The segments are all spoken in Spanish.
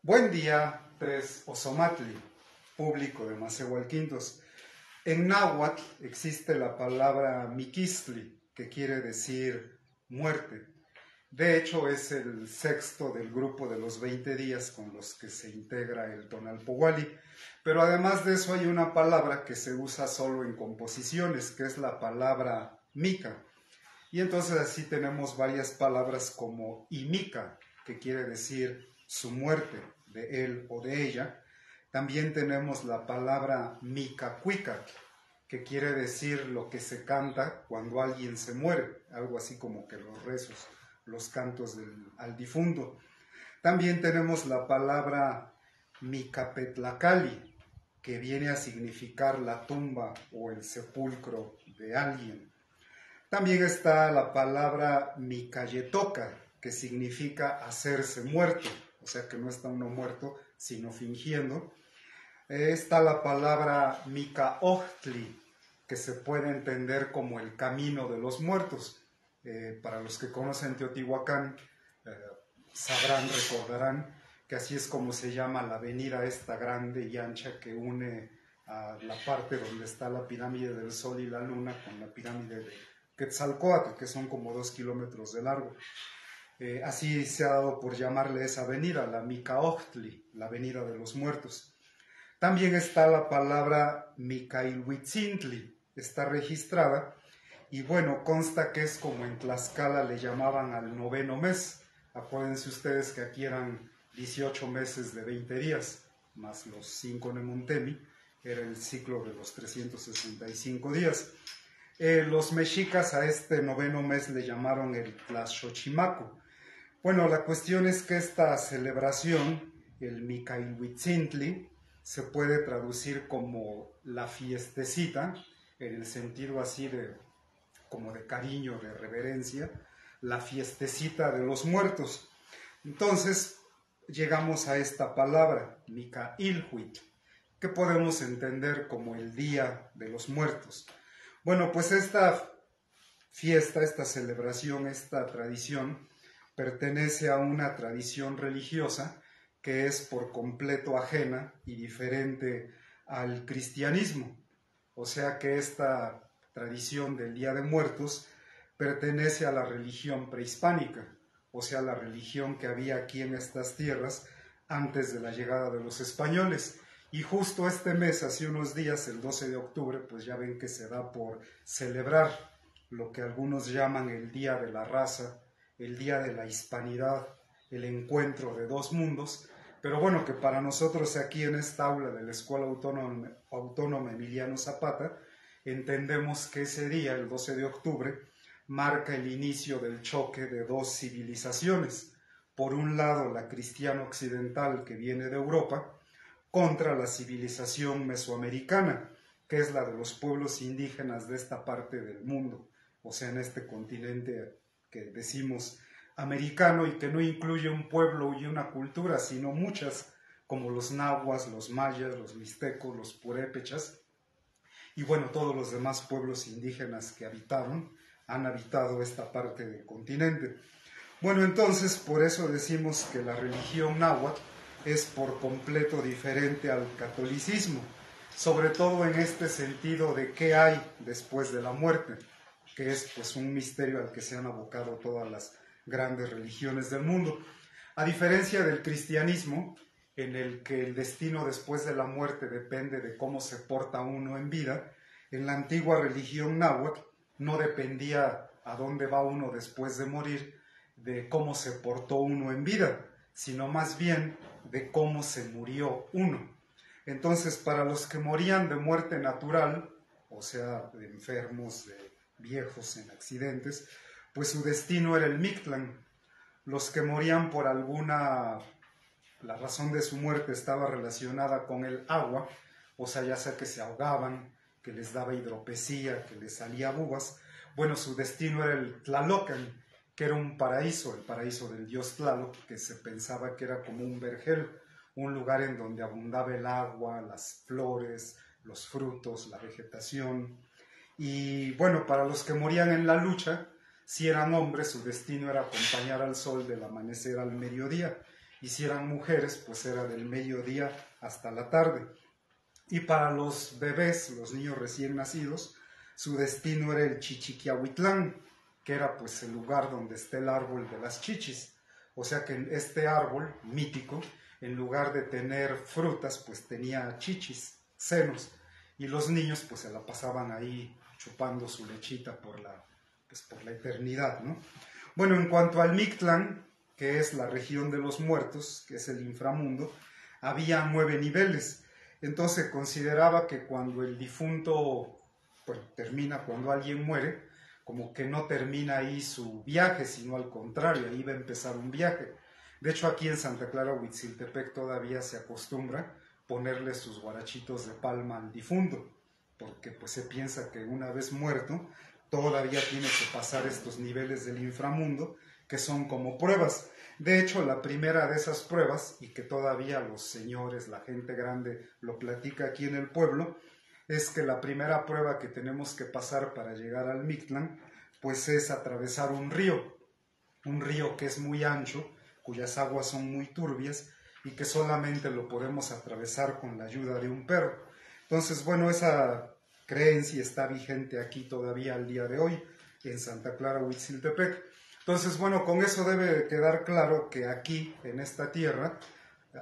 Buen día, tres Ozomatli, público de Macehualquintos. En náhuatl existe la palabra miquistli, que quiere decir muerte. De hecho, es el sexto del grupo de los 20 días con los que se integra el Tonalpohualli. Pero además de eso hay una palabra que se usa solo en composiciones, que es la palabra mica. Y entonces así tenemos varias palabras como imica, que quiere decir su muerte, de él o de ella. También tenemos la palabra micacuicac, que quiere decir lo que se canta cuando alguien se muere, algo así como que los rezos, los cantos al difunto. También tenemos la palabra micapetlacali, que viene a significar la tumba o el sepulcro de alguien. También está la palabra micayetoca, que significa hacerse muerto, o sea que no está uno muerto, sino fingiendo. Está la palabra micaohtli, que se puede entender como el camino de los muertos. Para los que conocen Teotihuacán, sabrán, recordarán que así es como se llama la avenida esta grande y ancha que une a la parte donde está la pirámide del Sol y la Luna con la pirámide de Quetzalcóatl, que son como 2 kilómetros de largo. Así se ha dado por llamarle esa avenida, la Micaohtli, la avenida de los muertos. También está la palabra Micailhuitzintli, está registrada, y bueno, consta que es como en Tlaxcala le llamaban al 9º mes. Acuérdense ustedes que aquí eran 18 meses de 20 días, más los 5 Nemontemi, era el ciclo de los 365 días. Los mexicas a este 9º mes le llamaron el Tlaxochimaco. Bueno, la cuestión es que esta celebración, el Micailhuitzintli, se puede traducir como la fiestecita, en el sentido así como de cariño, de reverencia, la fiestecita de los muertos. Entonces, llegamos a esta palabra, Micailhuitl, que podemos entender como el Día de los Muertos. Bueno, pues esta fiesta, esta celebración, esta tradición, pertenece a una tradición religiosa que es por completo ajena y diferente al cristianismo. O sea que esta tradición del Día de Muertos pertenece a la religión prehispánica, o sea, la religión que había aquí en estas tierras antes de la llegada de los españoles. Y justo este mes, hace unos días, el 12 de octubre, pues ya ven que se da por celebrar lo que algunos llaman el Día de la Raza, el Día de la Hispanidad, el encuentro de dos mundos, pero bueno, que para nosotros aquí en esta aula de la Escuela Autónoma Emiliano Zapata, entendemos que ese día, el 12 de octubre, marca el inicio del choque de dos civilizaciones. Por un lado, la cristiana occidental que viene de Europa, contra la civilización mesoamericana, que es la de los pueblos indígenas de esta parte del mundo, o sea, en este continente que decimos americano y que no incluye un pueblo y una cultura, sino muchas, como los nahuas, los mayas, los mixtecos, los purépechas, y bueno, todos los demás pueblos indígenas que han habitado esta parte del continente. Bueno, entonces, por eso decimos que la religión náhuatl es por completo diferente al catolicismo, sobre todo en este sentido de qué hay después de la muerte, que es pues un misterio al que se han abocado todas las grandes religiones del mundo. A diferencia del cristianismo, en el que el destino después de la muerte depende de cómo se porta uno en vida, en la antigua religión náhuatl no dependía a dónde va uno después de morir de cómo se portó uno en vida, sino más bien de cómo se murió uno. Entonces, para los que morían de muerte natural, o sea, de enfermos, de viejos en accidentes, pues su destino era el Mictlán. Los que morían por la razón de su muerte estaba relacionada con el agua, o sea, ya sea que se ahogaban, que les daba hidropesía, que les salía bubas, bueno, su destino era el Tlalocan, que era un paraíso, el paraíso del dios Tlaloc, que se pensaba que era como un vergel, un lugar en donde abundaba el agua, las flores, los frutos, la vegetación. Y bueno, para los que morían en la lucha, si eran hombres, su destino era acompañar al sol del amanecer al mediodía, y si eran mujeres, pues era del mediodía hasta la tarde. Y para los bebés, los niños recién nacidos, su destino era el Chichiquiahuitlán, que era pues el lugar donde está el árbol de las chichis. O sea que este árbol mítico, en lugar de tener frutas, pues tenía chichis, senos, y los niños pues se la pasaban ahí chupando su lechita por la eternidad, ¿no? Bueno, en cuanto al Mictlán, que es la región de los muertos, que es el inframundo, había 9 niveles. Entonces consideraba que cuando el difunto termina, cuando alguien muere, como que no termina ahí su viaje, sino al contrario, ahí va a empezar un viaje. De hecho, aquí en Santa Clara, Huitziltepec, todavía se acostumbra ponerle sus guarachitos de palma al difunto, porque pues se piensa que una vez muerto, todavía tiene que pasar estos niveles del inframundo, que son como pruebas. De hecho, la primera de esas pruebas, y que todavía los señores, la gente grande, lo platica aquí en el pueblo, es que la primera prueba que tenemos que pasar para llegar al Mictlán, pues es atravesar un río que es muy ancho, cuyas aguas son muy turbias, y que solamente lo podemos atravesar con la ayuda de un perro. Entonces, bueno, esa creencia está vigente aquí todavía al día de hoy, en Santa Clara, Huitziltepec. Entonces, bueno, con eso debe quedar claro que aquí, en esta tierra,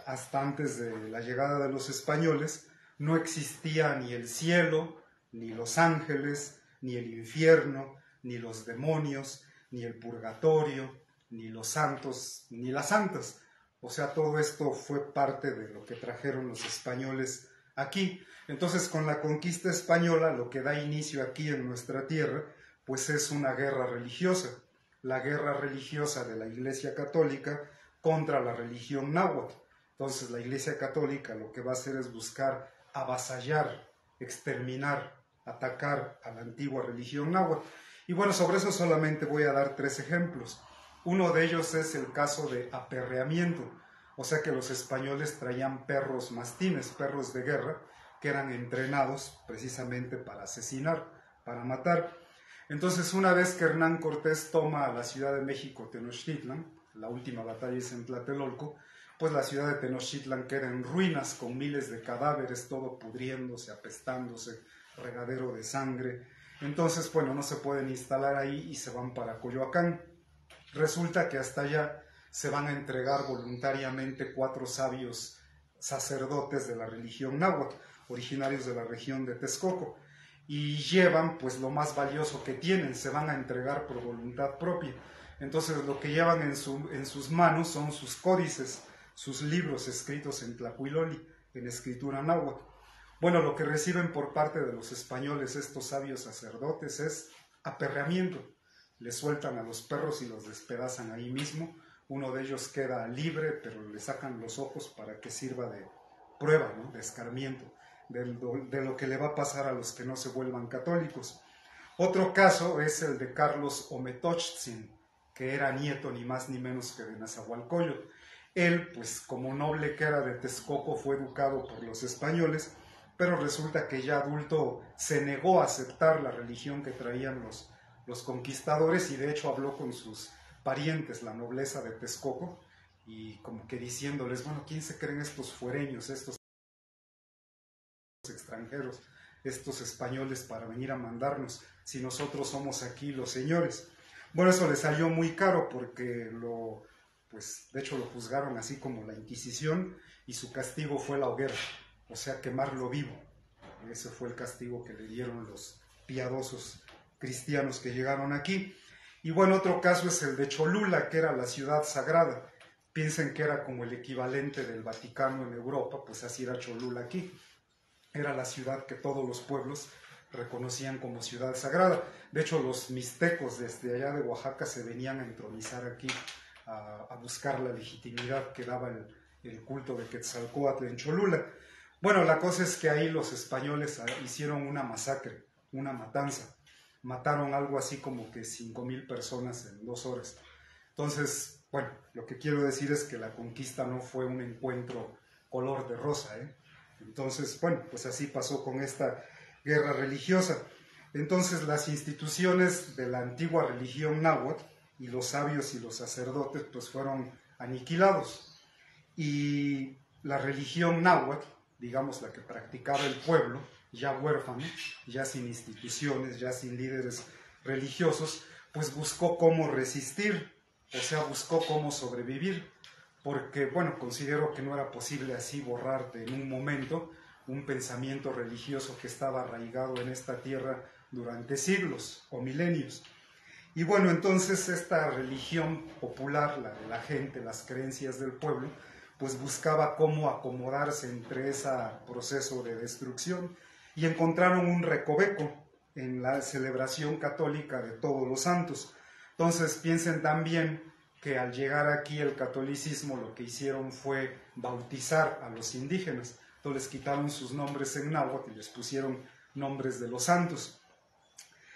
hasta antes de la llegada de los españoles, no existía ni el cielo, ni los ángeles, ni el infierno, ni los demonios, ni el purgatorio, ni los santos, ni las santas. O sea, todo esto fue parte de lo que trajeron los españoles aquí. Entonces, con la conquista española, lo que da inicio aquí en nuestra tierra, pues es una guerra religiosa. La guerra religiosa de la Iglesia Católica contra la religión náhuatl. Entonces, la Iglesia Católica lo que va a hacer es buscar avasallar, exterminar, atacar a la antigua religión náhuatl. Y bueno, sobre eso solamente voy a dar 3 ejemplos. Uno de ellos es el caso de aperreamiento, o sea que los españoles traían perros mastines, perros de guerra, que eran entrenados precisamente para asesinar, para matar. Entonces, una vez que Hernán Cortés toma a la Ciudad de México, Tenochtitlan, la última batalla es en Tlatelolco, pues la ciudad de Tenochtitlan queda en ruinas, con miles de cadáveres, todo pudriéndose, apestándose, regadero de sangre. Entonces, bueno, no se pueden instalar ahí y se van para Coyoacán. Resulta que hasta allá se van a entregar voluntariamente 4 sabios sacerdotes de la religión náhuatl, originarios de la región de Texcoco, y llevan pues lo más valioso que tienen, se van a entregar por voluntad propia. Entonces lo que llevan en sus manos son sus códices, sus libros escritos en tlacuiloli, en escritura náhuatl. Bueno, lo que reciben por parte de los españoles estos sabios sacerdotes es aperreamiento. Les sueltan a los perros y los despedazan ahí mismo. Uno de ellos queda libre, pero le sacan los ojos para que sirva de prueba, ¿no? De escarmiento, de lo que le va a pasar a los que no se vuelvan católicos. Otro caso es el de Carlos Ometochtzin, que era nieto ni más ni menos que de Nezahualcóyotl. Él, pues como noble que era de Texcoco, fue educado por los españoles, pero resulta que ya adulto se negó a aceptar la religión que traían los conquistadores, y de hecho habló con sus parientes, la nobleza de Texcoco, y como que diciéndoles, bueno, ¿quién se creen estos fuereños, estos extranjeros, estos españoles para venir a mandarnos, si nosotros somos aquí los señores? Bueno, eso le salió muy caro porque de hecho lo juzgaron así como la Inquisición, y su castigo fue la hoguera, o sea, quemarlo vivo. Ese fue el castigo que le dieron los piadosos cristianos que llegaron aquí. Y bueno, otro caso es el de Cholula, que era la ciudad sagrada. Piensen que era como el equivalente del Vaticano en Europa, pues así era Cholula aquí. Era la ciudad que todos los pueblos reconocían como ciudad sagrada. De hecho, los mixtecos desde allá de Oaxaca se venían a entronizar aquí, a buscar la legitimidad que daba el culto de Quetzalcóatl en Cholula. Bueno, la cosa es que ahí los españoles hicieron una masacre, una matanza. Mataron algo así como que 5,000 personas en 2 horas. Entonces, bueno, lo que quiero decir es que la conquista no fue un encuentro color de rosa, ¿eh? Entonces, bueno, pues así pasó con esta guerra religiosa. Entonces, las instituciones de la antigua religión náhuatl y los sabios y los sacerdotes pues fueron aniquilados. y la religión náhuatl, digamos la que practicaba el pueblo, ya huérfano, ya sin instituciones, ya sin líderes religiosos, pues buscó cómo resistir, o sea, buscó cómo sobrevivir, porque, bueno, considero que no era posible así borrar en un momento un pensamiento religioso que estaba arraigado en esta tierra durante siglos o milenios. Y bueno, entonces esta religión popular, la de la gente, las creencias del pueblo, pues buscaba cómo acomodarse entre ese proceso de destrucción y encontraron un recoveco en la celebración católica de Todos los Santos. Entonces piensen también que al llegar aquí el catolicismo lo que hicieron fue bautizar a los indígenas. Entonces les quitaron sus nombres en náhuatl y les pusieron nombres de los santos.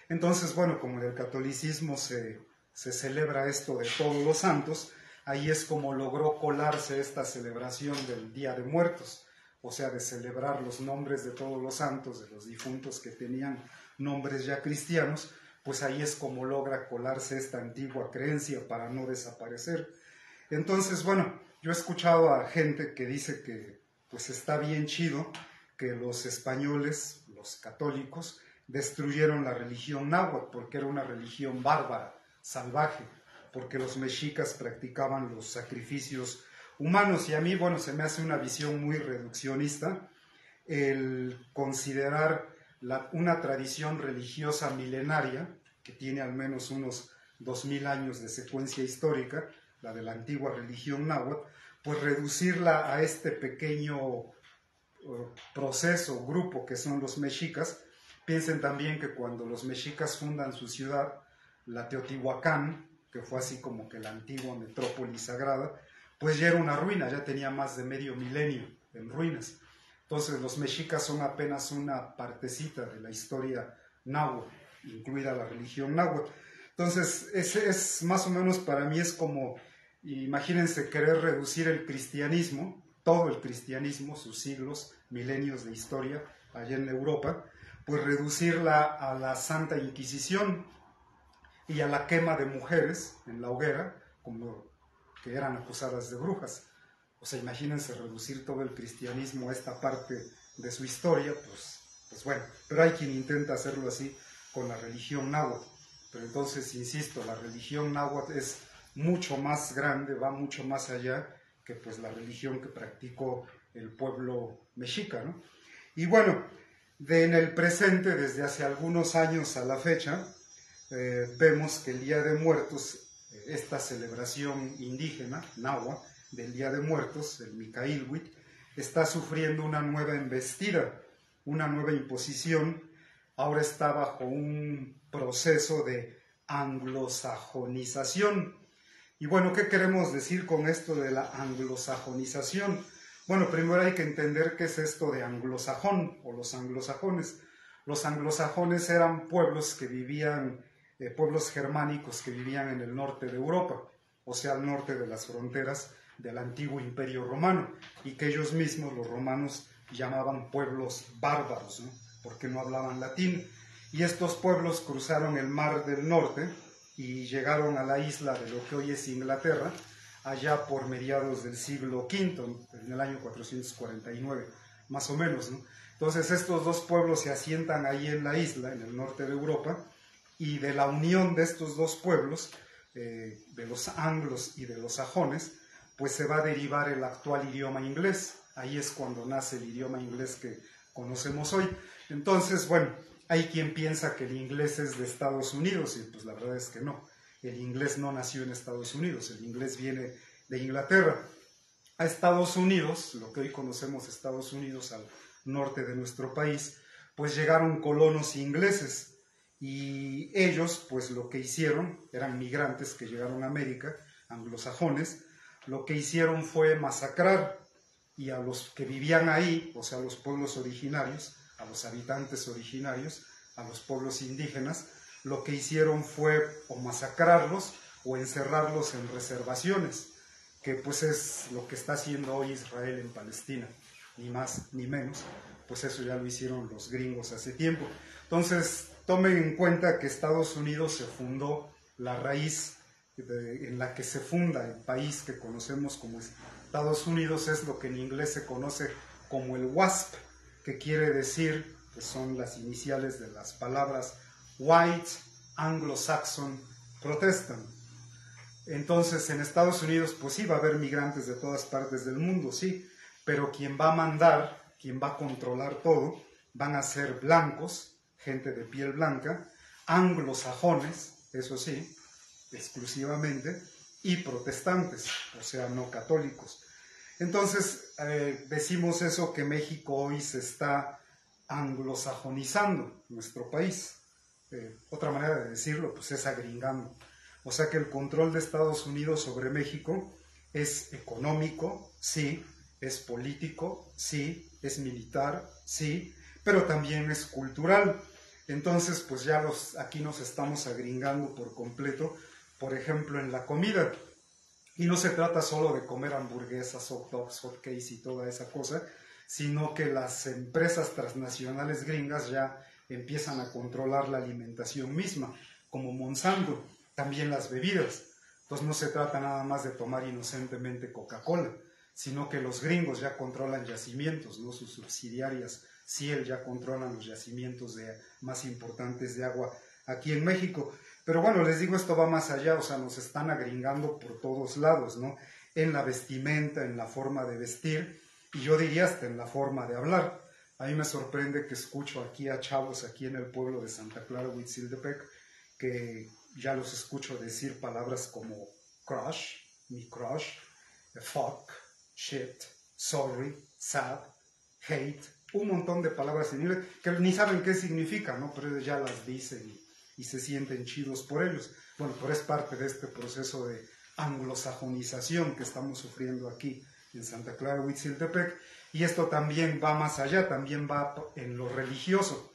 Entonces, bueno, como en el catolicismo se celebra esto de Todos los Santos, ahí es como logró colarse esta celebración del Día de Muertos, o sea, de celebrar los nombres de todos los santos, de los difuntos que tenían nombres ya cristianos, pues ahí es como logra colarse esta antigua creencia para no desaparecer. Entonces, bueno, yo he escuchado a gente que dice que pues está bien chido que los españoles, los católicos, destruyeron la religión náhuatl porque era una religión bárbara, salvaje, porque los mexicas practicaban los sacrificios humanos. Y a mí, bueno, se me hace una visión muy reduccionista el considerar una tradición religiosa milenaria, que tiene al menos unos 2000 años de secuencia histórica, la de la antigua religión náhuatl, pues reducirla a este pequeño proceso, grupo que son los mexicas. Piensen también que cuando los mexicas fundan su ciudad, la Teotihuacán, que fue así como que la antigua metrópoli sagrada, pues ya era una ruina, ya tenía más de medio milenio en ruinas. Entonces los mexicas son apenas una partecita de la historia náhuatl, incluida la religión náhuatl. Entonces ese es más o menos, para mí es como, imagínense querer reducir el cristianismo, todo el cristianismo, sus siglos, milenios de historia allá en Europa, pues reducirla a la Santa Inquisición y a la quema de mujeres en la hoguera, como que eran acusadas de brujas. O sea, imagínense reducir todo el cristianismo a esta parte de su historia, pues bueno, pero hay quien intenta hacerlo así con la religión náhuatl. Pero entonces, insisto, la religión náhuatl es mucho más grande, va mucho más allá que pues la religión que practicó el pueblo mexica, ¿no? Y bueno, en el presente, desde hace algunos años a la fecha, vemos que el Día de Muertos, esta celebración indígena, náhuatl, del Día de Muertos, el Micailhuitl, está sufriendo una nueva embestida, una nueva imposición. Ahora está bajo un proceso de anglosajonización. Y bueno, ¿qué queremos decir con esto de la anglosajonización? Bueno, primero hay que entender qué es esto de anglosajón o los anglosajones. Los anglosajones eran pueblos que vivían, pueblos germánicos que vivían en el norte de Europa, o sea, al norte de las fronteras del antiguo Imperio Romano, y que ellos mismos, los romanos, llamaban pueblos bárbaros, ¿no? Porque no hablaban latín. Y estos pueblos cruzaron el Mar del Norte y llegaron a la isla de lo que hoy es Inglaterra, allá por mediados del siglo V, en el año 449, más o menos, ¿no? Entonces estos dos pueblos se asientan ahí en la isla, en el norte de Europa, y de la unión de estos dos pueblos, de los anglos y de los sajones, pues se va a derivar el actual idioma inglés. Ahí es cuando nace el idioma inglés que conocemos hoy. Entonces, bueno, hay quien piensa que el inglés es de Estados Unidos, y pues la verdad es que no. El inglés no nació en Estados Unidos, el inglés viene de Inglaterra. A Estados Unidos, lo que hoy conocemos Estados Unidos, al norte de nuestro país, pues llegaron colonos ingleses, y ellos, pues lo que hicieron, eran migrantes que llegaron a América, anglosajones, lo que hicieron fue masacrar, y a los que vivían ahí, o sea, a los pueblos originarios, a los habitantes originarios, a los pueblos indígenas, lo que hicieron fue o masacrarlos o encerrarlos en reservaciones, que pues es lo que está haciendo hoy Israel en Palestina, ni más ni menos. Pues eso ya lo hicieron los gringos hace tiempo. Entonces, tomen en cuenta que Estados Unidos se fundó, la raíz en la que se funda el país que conocemos como Estados Unidos es lo que en inglés se conoce como el WASP, que quiere decir, que son las iniciales de las palabras White Anglo-Saxon Protestant. Entonces, en Estados Unidos, pues sí va a haber migrantes de todas partes del mundo, sí, pero quien va a mandar, quien va a controlar todo, van a ser blancos, gente de piel blanca, anglosajones, eso sí, exclusivamente, y protestantes, o sea, no católicos. Entonces, decimos eso, que México hoy se está anglosajonizando, nuestro país. Otra manera de decirlo, pues es agringando. O sea que el control de Estados Unidos sobre México es económico, sí, es político, sí, es militar, sí, pero también es cultural. Entonces, pues ya aquí nos estamos agringando por completo, por ejemplo, en la comida. Y no se trata solo de comer hamburguesas, hot dogs, hot cakes y toda esa cosa, sino que las empresas transnacionales gringas ya empiezan a controlar la alimentación misma, como Monsanto, también las bebidas. Entonces no se trata nada más de tomar inocentemente Coca-Cola, sino que los gringos ya controlan yacimientos, ¿no? Sus subsidiarias Ciel ya controlan los yacimientos más importantes de agua aquí en México. Pero bueno, les digo, esto va más allá, o sea, nos están agringando por todos lados, ¿no? En la vestimenta, en la forma de vestir, y yo diría hasta en la forma de hablar. A mí me sorprende que escucho aquí a chavos aquí en el pueblo de Santa Clara, Huitziltepec, que ya los escucho decir palabras como crush, mi crush, fuck, shit, sorry, sad, hate, un montón de palabras en inglés que ni saben qué significa, ¿no? Pero ellos ya las dicen y se sienten chidos por ellos. Bueno, pero es parte de este proceso de anglosajonización que estamos sufriendo aquí en Santa Clara, Huitziltepec, y esto también va más allá, también va en lo religioso.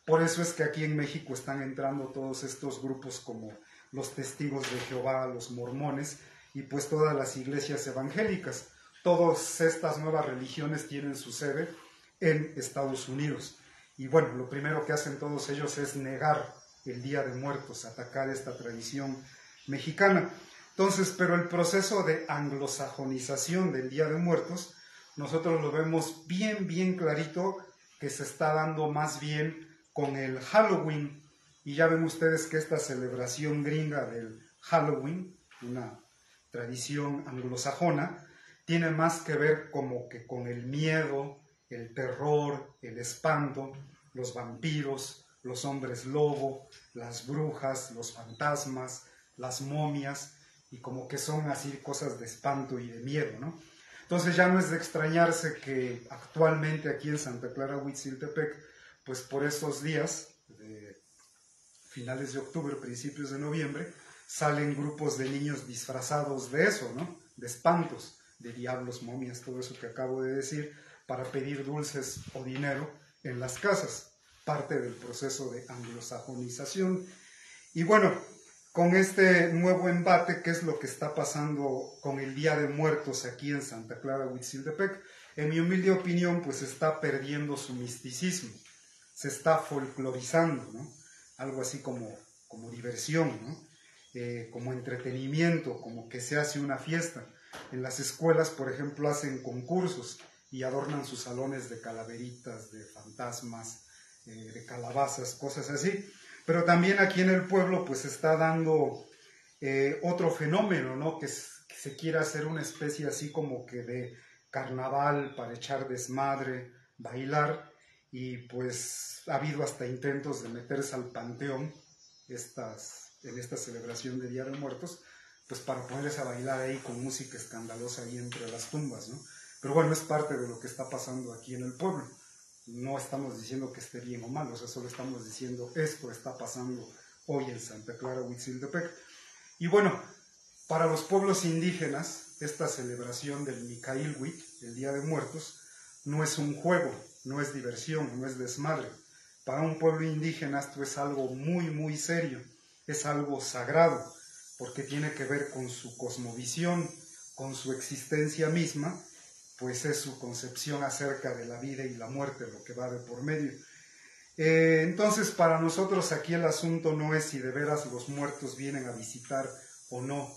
Por eso es que aquí en México están entrando todos estos grupos como los Testigos de Jehová, los mormones, y pues todas las iglesias evangélicas. Todas estas nuevas religiones tienen su sede en Estados Unidos. Y bueno, lo primero que hacen todos ellos es negar el Día de Muertos, atacar esta tradición mexicana. Entonces, pero el proceso de anglosajonización del Día de Muertos, nosotros lo vemos bien, bien clarito, que se está dando más bien con el Halloween. Y ya ven ustedes que esta celebración gringa del Halloween, una tradición anglosajona, tiene más que ver como que con el miedo, el terror, el espanto, los vampiros, los hombres lobo, las brujas, los fantasmas, las momias, y como que son así cosas de espanto y de miedo, ¿no? Entonces ya no es de extrañarse que actualmente aquí en Santa Clara, Huitziltepec, pues por estos días, de finales de octubre, principios de noviembre, salen grupos de niños disfrazados de eso, ¿no? De espantos, de diablos, momias, todo eso que acabo de decir, para pedir dulces o dinero en las casas, parte del proceso de anglosajonización. Y bueno, con este nuevo embate, ¿qué es lo que está pasando con el Día de Muertos aquí en Santa Clara, Huitziltepec? En mi humilde opinión, pues está perdiendo su misticismo, se está folclorizando, ¿no? Algo así como diversión, ¿no? Como entretenimiento, como que se hace una fiesta. En las escuelas, por ejemplo, hacen concursos y adornan sus salones de calaveritas, de fantasmas, de calabazas, cosas así. Pero también aquí en el pueblo pues se está dando otro fenómeno, ¿no? Que se quiere hacer una especie así como que de carnaval para echar desmadre, bailar, y pues ha habido hasta intentos de meterse al panteón en esta celebración de Día de Muertos, pues para ponerse a bailar ahí con música escandalosa ahí entre las tumbas, ¿no? Pero bueno, es parte de lo que está pasando aquí en el pueblo. No estamos diciendo que esté bien o mal, o sea, solo estamos diciendo esto está pasando hoy en Santa Clara, Huitziltepec. Y bueno, para los pueblos indígenas, esta celebración del Micailhuitl, el Día de Muertos, no es un juego, no es diversión, no es desmadre. Para un pueblo indígena esto es algo muy, muy serio, es algo sagrado, porque tiene que ver con su cosmovisión, con su existencia misma, pues es su concepción acerca de la vida y la muerte, lo que va de por medio. Entonces, para nosotros aquí el asunto no es si de veras los muertos vienen a visitar o no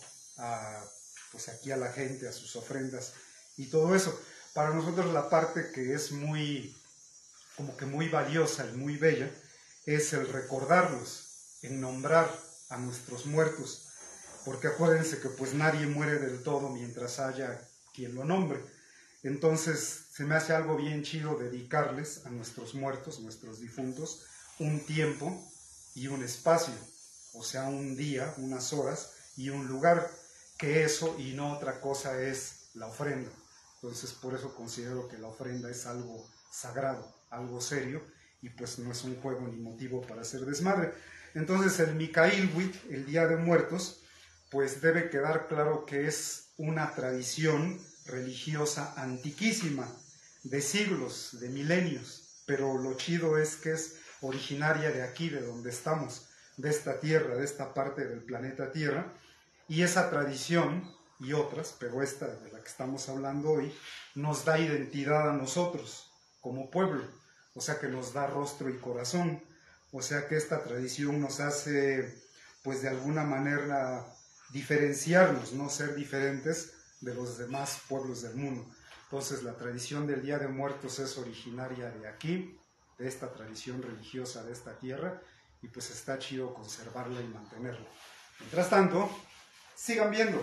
pues aquí a la gente, a sus ofrendas y todo eso. Para nosotros la parte que es como que muy valiosa y muy bella, es el recordarlos, en nombrar a nuestros muertos, porque acuérdense que pues nadie muere del todo mientras haya quien lo nombre. Entonces se me hace algo bien chido dedicarles a nuestros muertos, nuestros difuntos, un tiempo y un espacio, o sea, un día, unas horas y un lugar, que eso y no otra cosa es la ofrenda. Entonces por eso considero que la ofrenda es algo sagrado, algo serio, y pues no es un juego ni motivo para hacer desmadre. Entonces el Micailhuitl, el Día de Muertos, pues debe quedar claro que es una tradición religiosa antiquísima, de siglos, de milenios, pero lo chido es que es originaria de aquí, de donde estamos, de esta tierra, de esta parte del planeta Tierra, y esa tradición y otras, pero esta de la que estamos hablando hoy, nos da identidad a nosotros como pueblo, o sea que nos da rostro y corazón, o sea que esta tradición nos hace, pues de alguna manera, diferenciarnos, no ser diferentes de los demás pueblos del mundo. Entonces la tradición del Día de Muertos es originaria de aquí, de esta tradición religiosa de esta tierra, y pues está chido conservarla y mantenerla. Mientras tanto, sigan viendo.